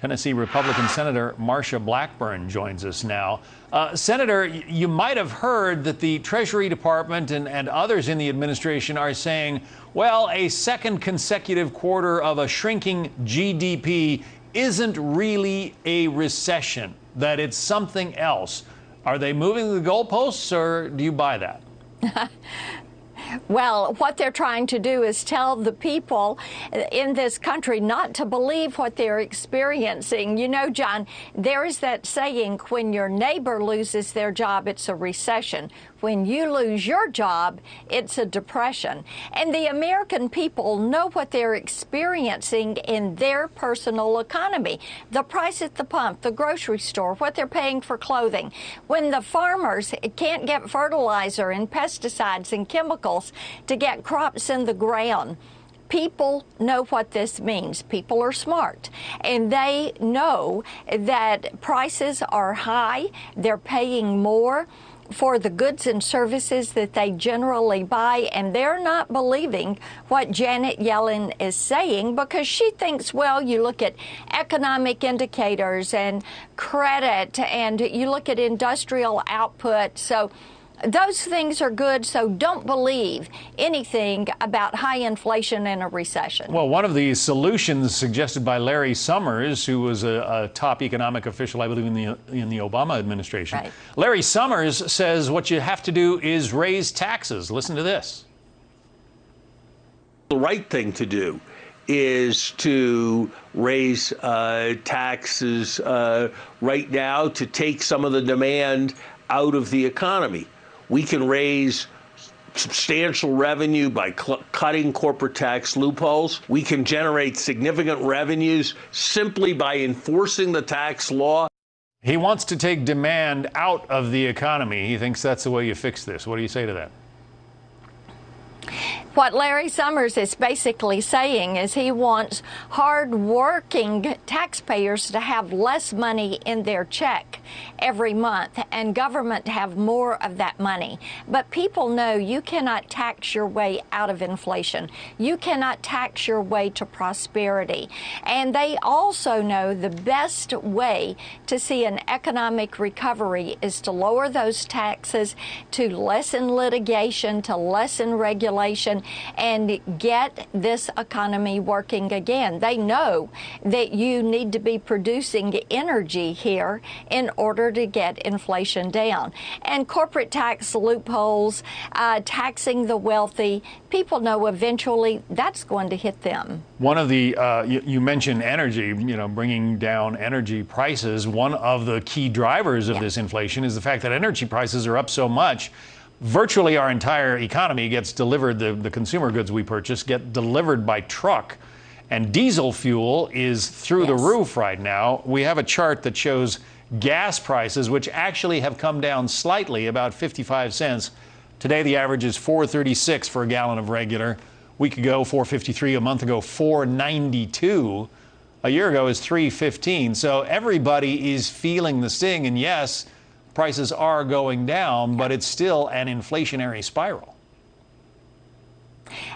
Tennessee Republican Senator Marsha Blackburn joins us now. Senator, you might have heard that the Treasury Department and others in the administration are saying, well, a second consecutive quarter of a shrinking GDP isn't really a recession, that it's something else. Are they moving the goalposts, or do you buy that? Well, what they're trying to do is tell the people in this country not to believe what they're experiencing. You know, John, there is that saying, when your neighbor loses their job, it's a recession. When you lose your job, it's a depression. And the American people know what they're experiencing in their personal economy. The price at the pump, the grocery store, what they're paying for clothing. When the farmers can't get fertilizer and pesticides and chemicals to get crops in the ground. People know what this means. People are smart, and they know that prices are high. They're paying more for the goods and services that they generally buy, and they're not believing what Janet Yellen is saying, because she thinks, well, you look at economic indicators and credit, and you look at industrial output, so those things are good, so don't believe anything about high inflation and a recession. Well, one of the solutions suggested by Larry Summers, who was a top economic official, I believe, in the Obama administration. Right. Larry Summers says what you have to do is raise taxes. Listen to this. The right thing to do is to raise taxes right now to take some of the demand out of the economy. We can raise substantial revenue by cutting corporate tax loopholes. We can generate significant revenues simply by enforcing the tax law. He wants to take demand out of the economy. He thinks that's the way you fix this. What do you say to that? What Larry Summers is basically saying is he wants hard-working taxpayers to have less money in their check every month and government to have more of that money. But people know you cannot tax your way out of inflation. You cannot tax your way to prosperity. And they also know the best way to see an economic recovery is to lower those taxes, to lessen litigation, to lessen regulation, and get this economy working again. They know that you need to be producing energy here in order to get inflation down. And corporate tax loopholes, taxing the wealthy, people know eventually that's going to hit them. One of the, you mentioned energy, bringing down energy prices. One of the key drivers of this inflation is the fact that energy prices are up so much. Virtually our entire economy gets delivered, the consumer goods we purchase get delivered by truck, and diesel fuel is through the roof right now. We have a chart that shows gas prices, which actually have come down slightly, about 55 cents. Today the average is $4.36 for a gallon of regular. A week ago, $4.53. A month ago, $4.92. A year ago is $3.15. So everybody is feeling the sting, and yes, prices are going down, but it's still an inflationary spiral.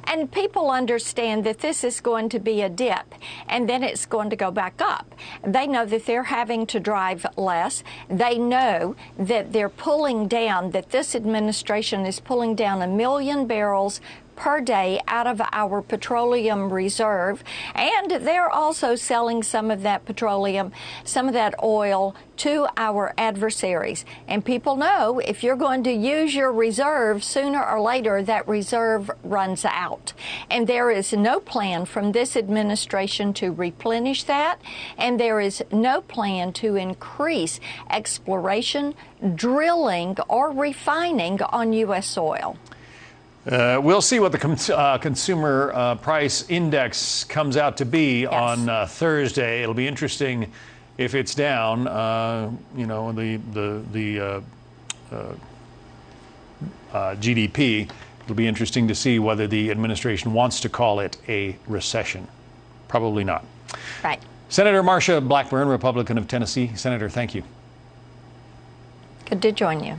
And people understand that this is going to be a dip, and then it's going to go back up. They know that they're having to drive less. They know that they're pulling down, that this administration is pulling down 1 million barrels per day out of our petroleum reserve, and they're also selling some of that petroleum, some of that oil to our adversaries. And people know if you're going to use your reserve, sooner or later that reserve runs out. And there is no plan from this administration to replenish that, and there is no plan to increase exploration, drilling, or refining on U.S. soil. We'll see what the consumer price index comes out to be on Thursday. It'll be interesting if it's down. The GDP. It'll be interesting to see whether the administration wants to call it a recession. Probably not. Right. Senator Marsha Blackburn, Republican of Tennessee. Senator, thank you. Good to join you.